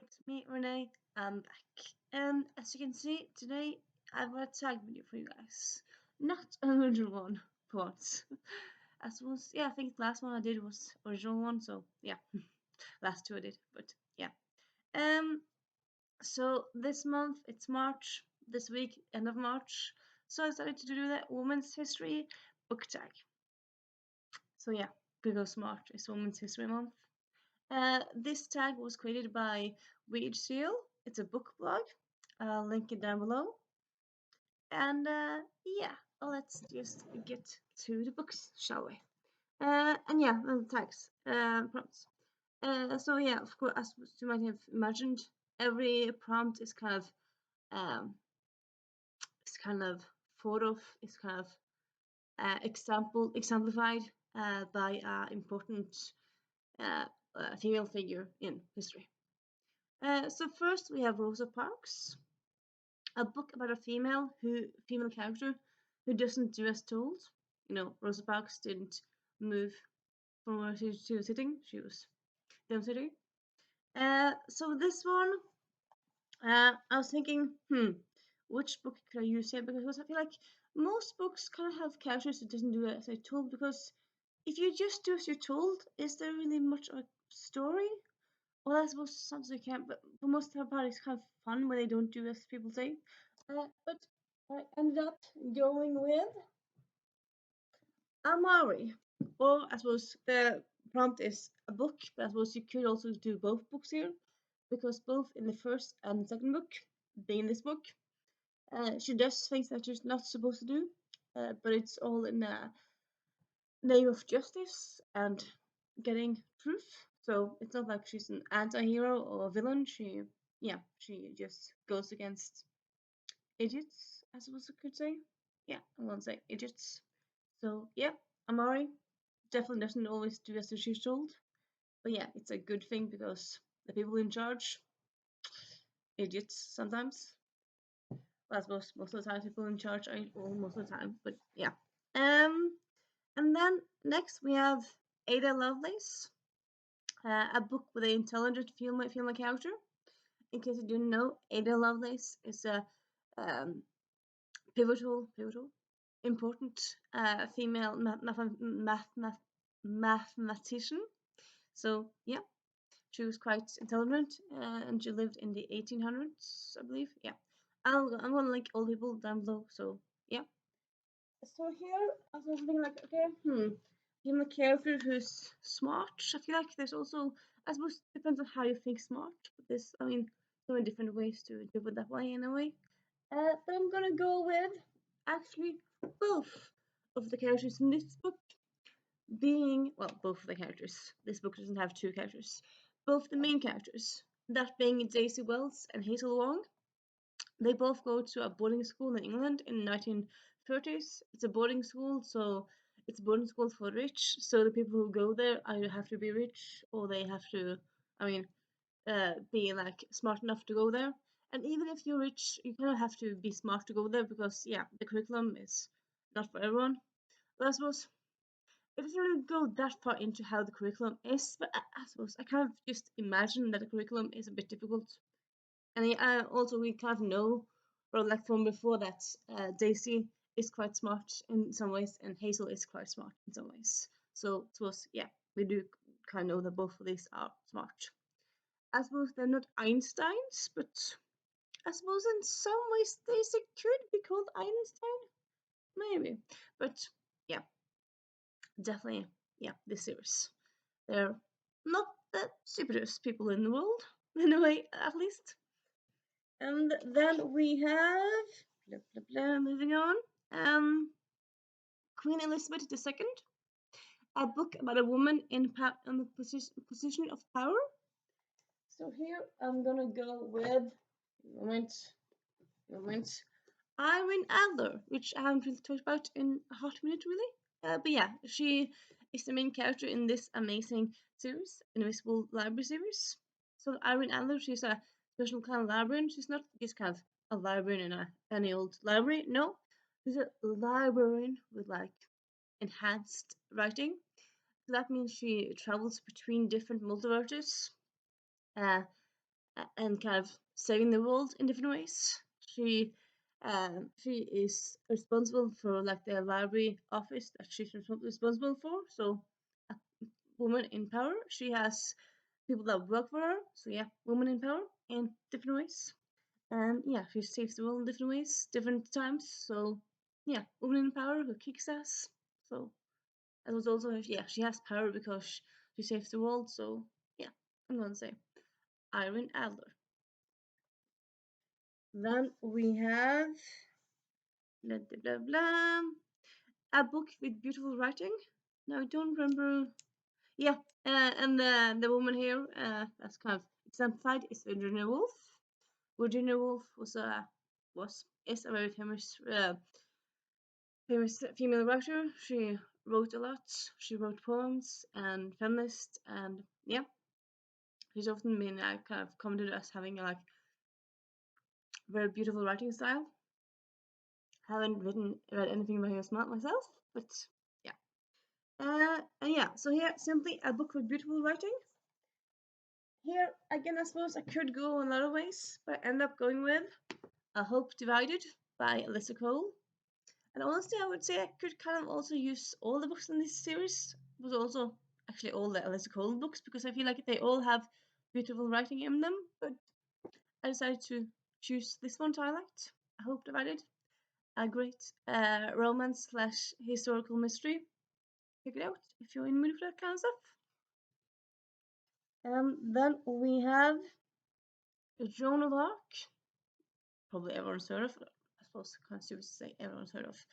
it's me, Renee. I'm back. And as you can see, today I've got a tag video for you guys. Not an original one, but as was, yeah, I think the last one I did was original one, so yeah, last two I did, but yeah. Um, so this month it's March, this week, end of March, so I decided to do the Women's History book tag. So yeah, because March is Women's History Month. This tag was created by WeedSeal. It's a book blog. I'll link it down below. And yeah, let's just get to the books, shall we? And yeah, the tags, prompts. So yeah, of course, as you might have imagined, every prompt is kind of thought of, is kind of exemplified by an important female figure in history. So first we have Rosa Parks, a book about a female character who doesn't do as told. You know, Rosa Parks didn't move from where she was sitting. She was down sitting. So this one, I was thinking, which book could I use here? Because I feel like most books kind of have characters that doesn't do as they're told. Because if you just do as you're told, is there really much of a story? Well, I suppose sometimes you can, but for most of the part, it's kind of fun when they don't do as people say. But I ended up going with Amari. Or I suppose the prompt is a book, but I suppose you could also do both books here, because both in the first and second book, being this book, she does things that she's not supposed to do, but it's all in the name of justice and getting truth. So it's not like she's an anti-hero or a villain. She just goes against idiots, I suppose I could say. Yeah, I won't say idiots. So yeah, Amari definitely doesn't always do as she's told. But yeah, it's a good thing because the people in charge, idiots sometimes. Well, I suppose most of the time people in charge are, well, most of the time, but yeah. And then next we have Ada Lovelace, a book with an intelligent female character. In case you didn't know, Ada Lovelace is a pivotal, important female mathematician. So yeah, she was quite intelligent, and she lived in the 1800s, I believe. Yeah, I'm gonna link all the people down below. So yeah. So here I was thinking like, okay, female character who's smart. I feel like there's also, I suppose, it depends on how you think smart. But there's, I mean, so many different ways to do it that way in a way. But I'm gonna go with actually both of the characters in this book being, well, both of the characters. This book doesn't have two characters. Both the main characters, that being Daisy Wells and Hazel Wong. They both go to a boarding school in England in the 1930s. It's a boarding school, so it's a boarding school for rich. So the people who go there either have to be rich or they have to, I mean, be like smart enough to go there. And even if you're rich, you kind of have to be smart to go there because yeah, the curriculum is not for everyone. But I suppose it doesn't really go that far into how the curriculum is. But I suppose I kind of just imagine that the curriculum is a bit difficult. And also we kind of know, or like from before, that Daisy is quite smart in some ways, and Hazel is quite smart in some ways. So I suppose yeah, we do kind of know that both of these are smart. I suppose they're not Einsteins, but I suppose in some ways Daisy could be called Einstein, maybe. But yeah, definitely yeah, this series. They're not the stupidest people in the world, in a way, at least. And then we have blah, blah, blah, moving on. Queen Elizabeth II, a book about a woman in the position of power. So here I'm gonna go with moment Irene Adler, which I haven't really talked about in a hot minute really. But yeah, she is the main character in this amazing series, Invisible Library series. So Irene Adler, she's a special kind of librarian. She's not just kind of a librarian in any old library. No, she's a librarian with like enhanced writing. So that means she travels between different multiverses. Uh, and kind of saving the world in different ways. She is responsible for like the library office that she's responsible for. So a woman in power. She has people that work for her. So yeah, woman in power in different ways. And yeah, she saves the world in different ways, different times. So yeah, woman in power who kicks ass. So it was also yeah, she has power because she saves the world. So yeah, I'm gonna say Irene Adler. Then we have blah blah blah blah. A book with beautiful writing. Now I don't remember. Yeah, and the woman here that's kind of exemplified is Virginia Woolf. Virginia Woolf is a very famous female writer. She wrote a lot. She wrote poems and feminist, and yeah, she's often been kind of commented as having a like very beautiful writing style. Haven't read anything by her myself, but yeah. And yeah, so here simply a book with beautiful writing. Here again, I suppose I could go in a lot of ways, but I end up going with A Hope Divided by Alyssa Cole. And honestly, I would say I could kind of also use all the books in this series, but also actually all the Alyssa Cole books, because I feel like they all have beautiful writing in them. But I decided to choose this one to highlight. A Hope Divided, a great romance slash historical mystery. Check it out if you're in the mood for that kind of stuff. Then we have Joan of Arc. Probably everyone's heard of. I suppose kind of stupid to say everyone's heard of.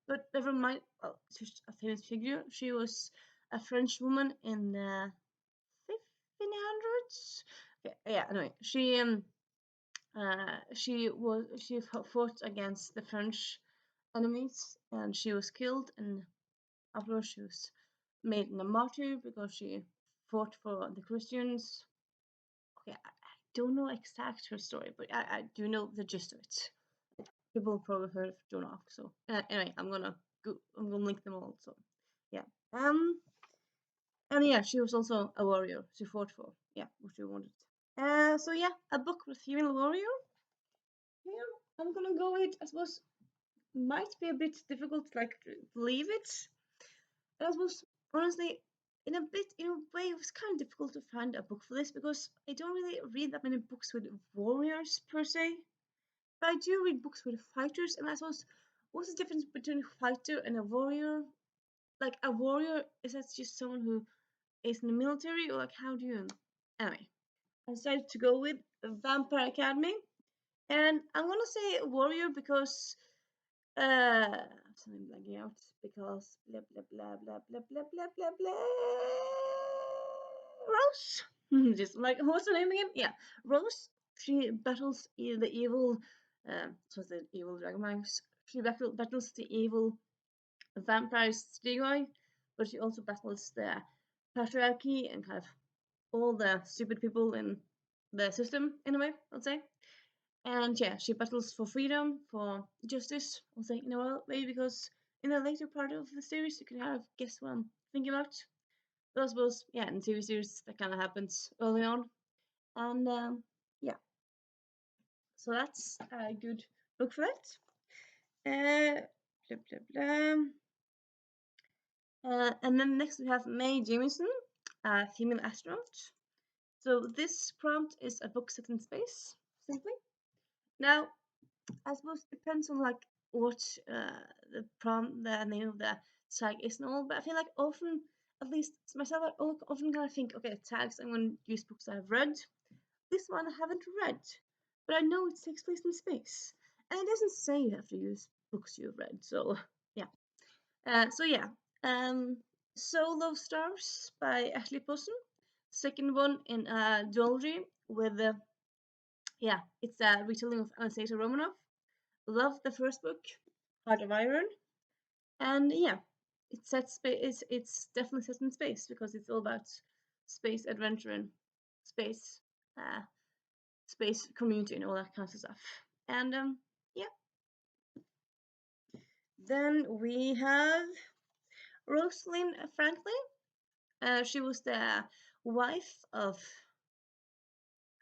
But never mind. Well, she's a famous figure. She was a French woman in the 1500s. Yeah. Anyway, she fought against the French enemies, and she was killed. And afterwards, she was made a martyr because she fought for the Christians. Okay, I don't know exact her story, but I do know the gist of it. People have probably heard of Joan of Arc. So anyway, I'm gonna link them all. So yeah. And yeah, she was also a warrior. She fought for what she wanted. So yeah, a book with female warrior. Here I'm gonna go with, I suppose, might be a bit difficult to like believe it. I suppose honestly, in a way, it was kind of difficult to find a book for this because I don't really read that many books with warriors per se. But I do read books with fighters, and I suppose what's the difference between a fighter and a warrior? Like a warrior, is that just someone who is in the military, or like how do you? Anyway, I decided to go with Vampire Academy, and I'm gonna say warrior because something blanking out because blah blah blah blah blah blah blah blah blah. Rose, just like what's her name again? Yeah, Rose. She battles the evil. So the evil dragon mouse. She battles the evil vampire Strigoi, but she also battles the patriarchy and kind of all the stupid people in the system in a way, I'll say. And yeah, she battles for freedom, for justice. I'll say in a way because in the later part of the series you can kind of guess what I'm thinking about. But I suppose yeah, in the TV series that kind of happens early on, and yeah, so that's a good book for that. Blah blah blah. And then next we have Mae Jemison, a female astronaut. So this prompt is a book set in space, simply. Now, I suppose it depends on like what the name of the tag is and all, but I feel like often, at least myself, I often kind of think, okay, tags, I'm going to use books I've read. This one I haven't read, but I know it takes place in space. And it doesn't say you have to use books you've read, so yeah. So yeah, um, Solo Stars by Ashley Poston. Second one in a duology with yeah, it's a retelling of Anastasia Romanov. Love the first book, Heart of Iron, and yeah, it's set space. It's definitely set in space because it's all about space adventure and space, uh, space community and all that kind of stuff. And yeah, then we have Rosalin Franklin. She was the wife of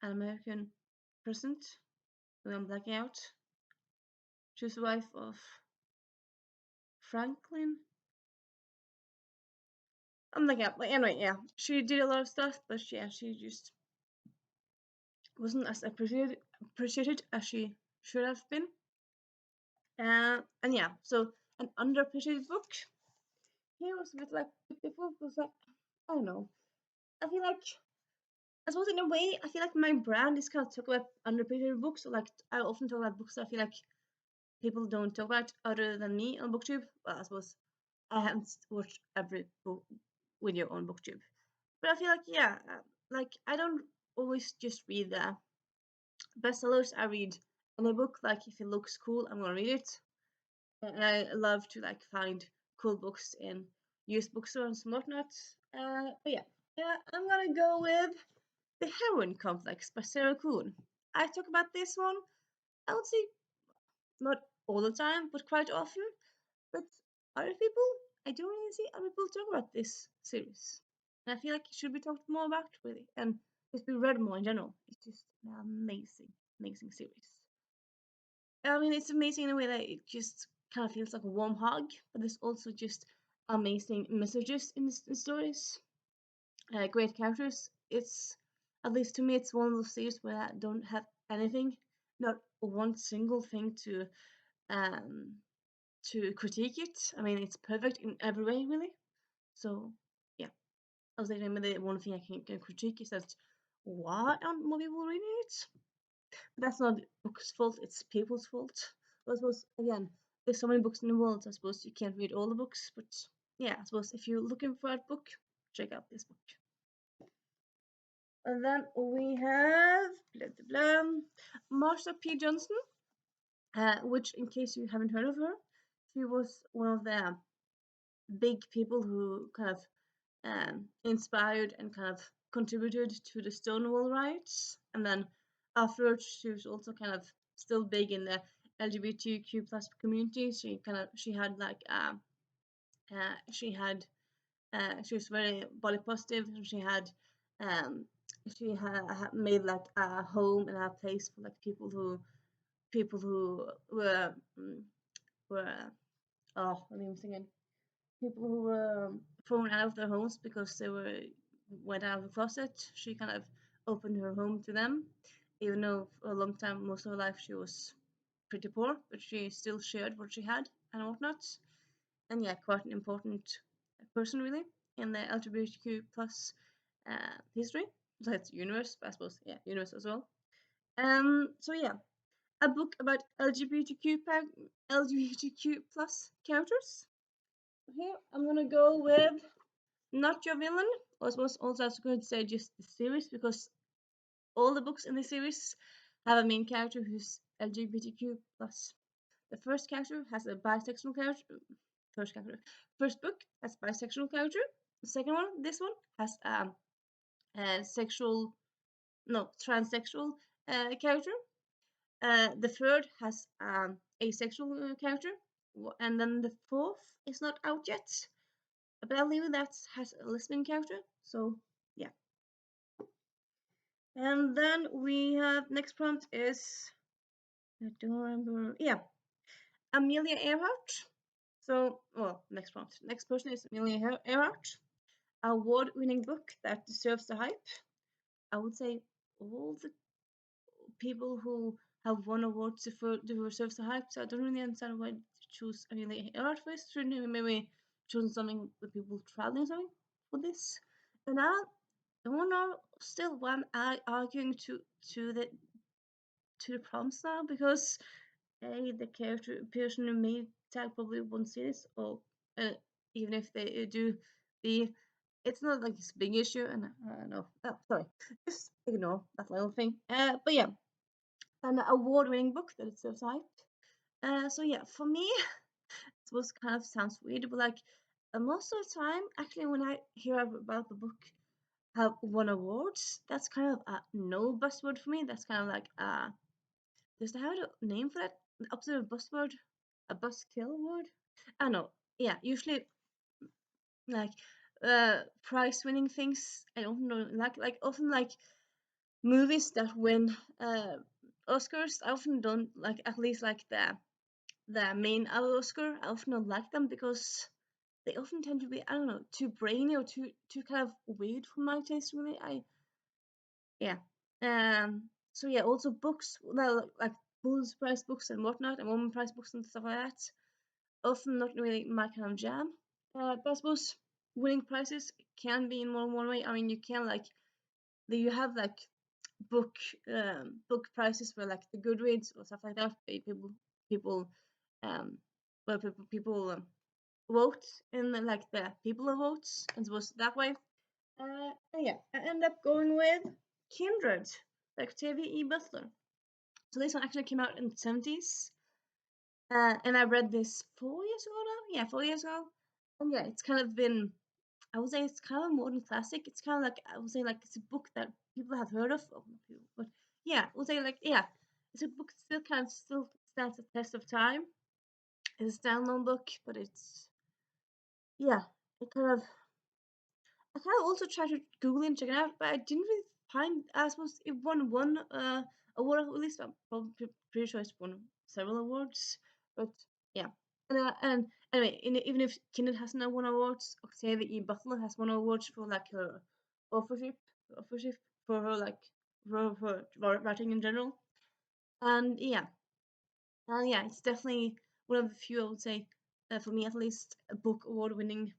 an American present, who I'm blacking out. She was the wife of Franklin. I'm blacking out. Like, anyway, yeah, she did a lot of stuff, but yeah, she just wasn't as appreciated as she should have been. And yeah, so an underappreciated book. Here was a bit like the book was like, I don't know. I feel like, I suppose in a way, I feel like my brand is kind of talk about underappreciated books. So like I often talk about books that I feel like people don't talk about other than me on BookTube. Well, I suppose I haven't watched every book video on BookTube, but I feel like yeah, like I don't always just read the bestsellers. I read any book. Like if it looks cool, I'm gonna read it. And I love to like find cool books in used bookstores and whatnot. But yeah, I'm gonna go with The Heroin Complex by Sarah Kuhn. I talk about this one, I would say not all the time, but quite often. But other people, I don't really see other people talk about this series. And I feel like it should be talked more about, really, and just be read more in general. It's just an amazing, amazing series. I mean, it's amazing in a way that it just kind of feels like a warm hug, but there's also just amazing messages in the stories. Great characters. It's, at least to me, it's one of those series where I don't have anything, not one single thing um to critique it. I mean, it's perfect in every way, really. So yeah, I was thinking maybe the one thing I can critique is that why aren't more people reading it? That's not the book's fault, it's people's fault. But I suppose, again, there's so many books in the world, I suppose you can't read all the books, but yeah, I suppose if you're looking for a book, check out this book. And then we have blah, blah, blah, Marsha P. Johnson, which, in case you haven't heard of her, she was one of the big people who kind of inspired and kind of contributed to the Stonewall riots. And then afterwards, she was also kind of still big in the LGBTQ plus community. She had like she was very body positive. Um, she had made like a home and a place for like people who were oh, let me think again, people who were thrown out of their homes because they went out of the closet. She kind of opened her home to them, even though for a long time, most of her life, she was pretty poor, but she still shared what she had and whatnot. And yeah, quite an important person, really, in the LGBTQ plus history. Besides universe, but I suppose, yeah, universe as well. So yeah, a book about LGBTQ plus characters. Here I'm gonna go with Not Your Villain. I was also going to say just the series, because all the books in the series have a main character who's LGBTQ plus. The first character has a bisexual character. First book has a bisexual character. The second one, this one, has a transsexual character. The third has asexual character, and then the fourth is not out yet. But I believe that has a lesbian character. So yeah. And then we have next prompt is, I don't remember. Yeah, Amelia Earhart. So, well, next prompt. Next person is Amelia Earhart. Award-winning book that deserves the hype. I would say all the people who have won awards deserve the hype. So I don't really understand why to choose Amelia Earhart first. Shouldn't maybe choose something with people traveling something for this? And I don't know still why I'm arguing to the to the prompts now, because the character person who made tag probably won't see this, or uh, even if they do, the it's not like it's a big issue, and no, oh, sorry, just ignore that little thing. But yeah, an award-winning book that it's so hyped. So yeah, for me, it was kind of sounds weird, but like most of the time, actually, when I hear about the book have won awards, that's kind of a no buzzword for me. That's kind of like does they have a name for that? The opposite of buzzword? A buzzkill word? I don't know. Yeah, usually like prize winning things. I don't know, like often like movies that win Oscars, I often don't like, at least like the main Oscar. I often don't like them because they often tend to be, I don't know, too brainy or too kind of weird for my taste. Really, yeah. So yeah, also books, well, like Pulitzer Prize books and whatnot, and Women Prize books and stuff like that. Often not really my kind of jam. But I suppose winning prizes can be in more one way. I mean, you can like you have like book book prizes for like the Goodreads or stuff like that. People um where people vote in like the people votes and suppose that way. And yeah, I end up going with Kindred, like Octavia E. Butler. So this one actually came out in the 70s. And I read this 4 years ago now. Yeah, 4 years ago. And yeah, it's kind of been, I would say it's kind of a modern classic. It's kind of like, I would say like it's a book that people have heard of. Oh, not people, but yeah, I would say like, yeah, it's a book that still kind of still stands the test of time. It's a standalone book, but it's, yeah, it kind of, I kind of also tried to Google and check it out, but I didn't really find. I suppose it won one award at least. I'm probably pretty sure it's won several awards, but yeah. And anyway, even if Kindred hasn't won awards, Octavia E. Butler has won awards for like her authorship, authorship for her like for writing in general. And yeah, it's definitely one of the few, I would say, for me at least, book award winning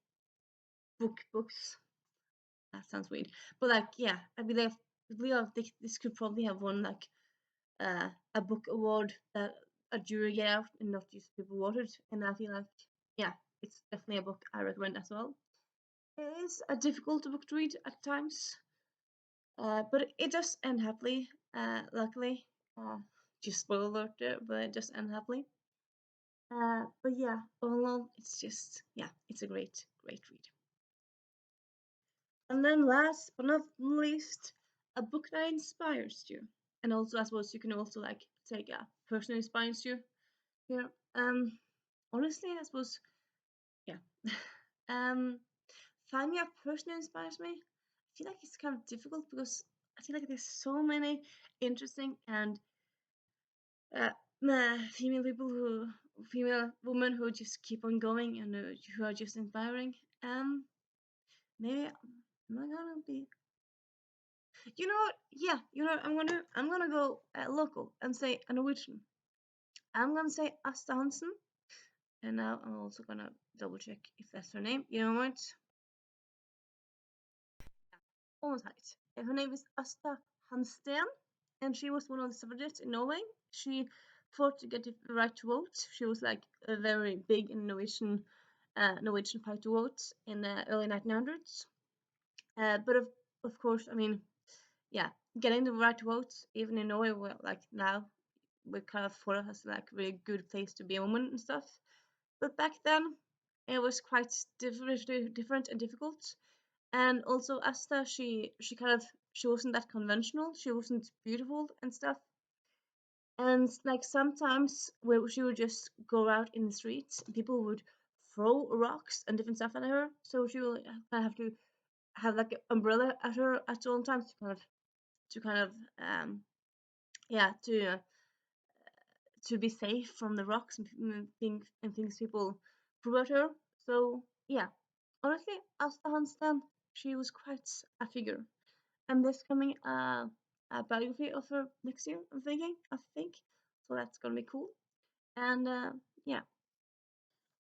books. That sounds weird. But like, yeah, I believe this could probably have won like a book award that a jury get out and not just people voted. And I feel like, yeah, it's definitely a book I recommend as well. It is a difficult book to read at times, but it does end happily. Luckily, uh, just spoiler alert there, but it does end happily. But yeah, all in all, it's just, yeah, it's a great read. And then last but not least, a book that inspires you. And also, I suppose you can also like take a person who inspires you here. Honestly, I suppose, yeah. um, finding a person who inspires me, I feel like it's kind of difficult because I feel like there's so many interesting and uh, female women who just keep on going and who are just inspiring. Maybe am I gonna be You know what? Yeah, I'm gonna go local and say a Norwegian. I'm gonna say Aasta Hansteen, and now I'm also gonna double check if that's her name. You know what? Almost right. Her name is Aasta Hansteen, and she was one of the suffragettes in Norway. She fought to get the right to vote. She was like a very big in Norwegian right to vote in the early 1900s. But of course, I mean, yeah, getting the right to vote even in Norway, well, like now we kind of thought it as like a really good place to be a woman and stuff. But back then, it was quite different and difficult. And also Asta, she wasn't that conventional. She wasn't beautiful and stuff. And like sometimes where she would just go out in the streets, people would throw rocks and different stuff at her. So she would kind of have to have like an umbrella at her at all times to kind of yeah to be safe from the rocks and things people threw at her. So yeah, honestly, Asta Hansteen, she was quite a figure. And there's coming a biography of her next year. I think, so that's gonna be cool. And yeah,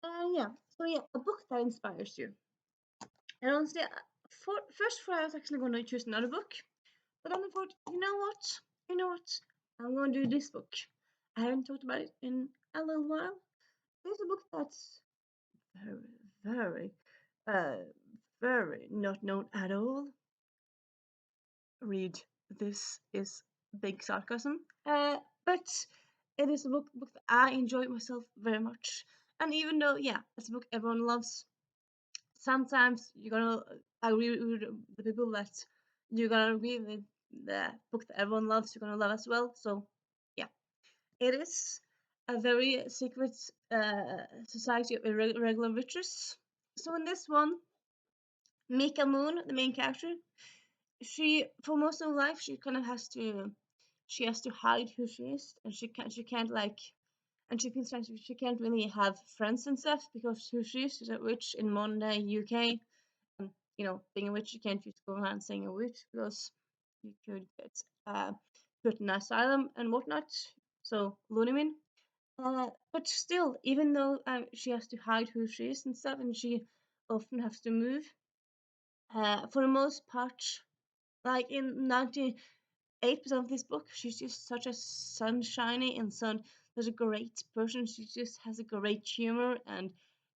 yeah. So yeah, a book that inspires you. And honestly, first for I was actually going to choose another book, but then I thought, you know what, I'm going to do this book. I haven't talked about it in a little while. It's a book that's very, very, uh, very not known at all. Read, this is big sarcasm. But it is a book that I enjoy myself very much. And even though, yeah, it's a book everyone loves, sometimes you're gonna agree with the people that you're gonna agree with the book that everyone loves, you're gonna love as well. So, yeah, it is a very secret society of irregular witches. So in this one, Mika Moon, the main character, she for most of her life she kind of has to hide who she is, and she can't like, and she feels like she can't really have friends and stuff because who she is. She's a witch in modern day UK, and being a witch, you can't just go around saying a witch because you could get put in asylum and whatnot. So Lunamin. But still, even though she has to hide who she is and stuff, and she often has to move, for the most part, like in 98% of this book, she's just such a sunshiny and such a great person. She just has a great humor and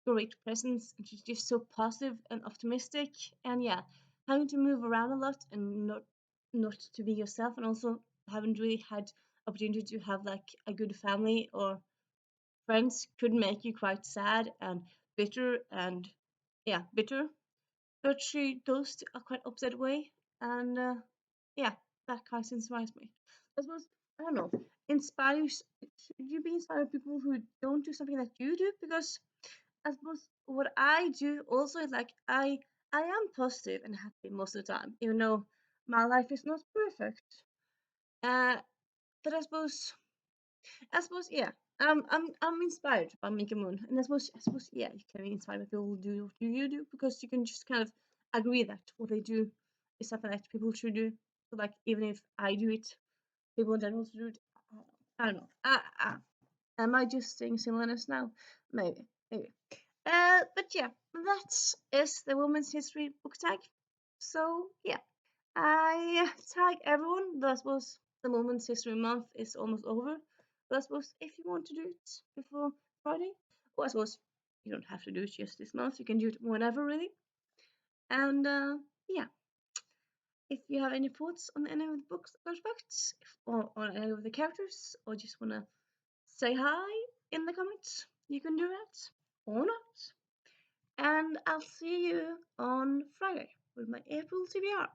great presence, and she's just so positive and optimistic. And yeah, having to move around a lot and not to be yourself, and also haven't really had opportunity to have like a good family or friends could make you quite sad and bitter and yeah, bitter. But she goes to a quite opposite way, and yeah, that quite inspires me. I suppose, I don't know, inspires. Should you be inspired by people who don't do something that you do? Because I suppose what I do also is like I am positive and happy most of the time, even though my life is not perfect. Uh, but I suppose, yeah. I'm inspired by Mika Moon, and I suppose, yeah, you can be inspired by people who do what you do because you can just kind of agree that what they do is something that people should do. So, like, even if I do it, people in general should do it. I don't know. Am I just saying similarness now? Maybe, maybe. But yeah, that is the Women's History book tag. So yeah, I tag everyone. But I suppose the Women's History Month is almost over. But I suppose if you want to do it before Friday, or I suppose you don't have to do it just this month. You can do it whenever, really. And yeah, if you have any thoughts on any of the books aspects, or on any of the characters, or just wanna say hi in the comments, you can do that or not. And I'll see you on Friday with my April TBR.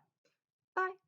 Bye.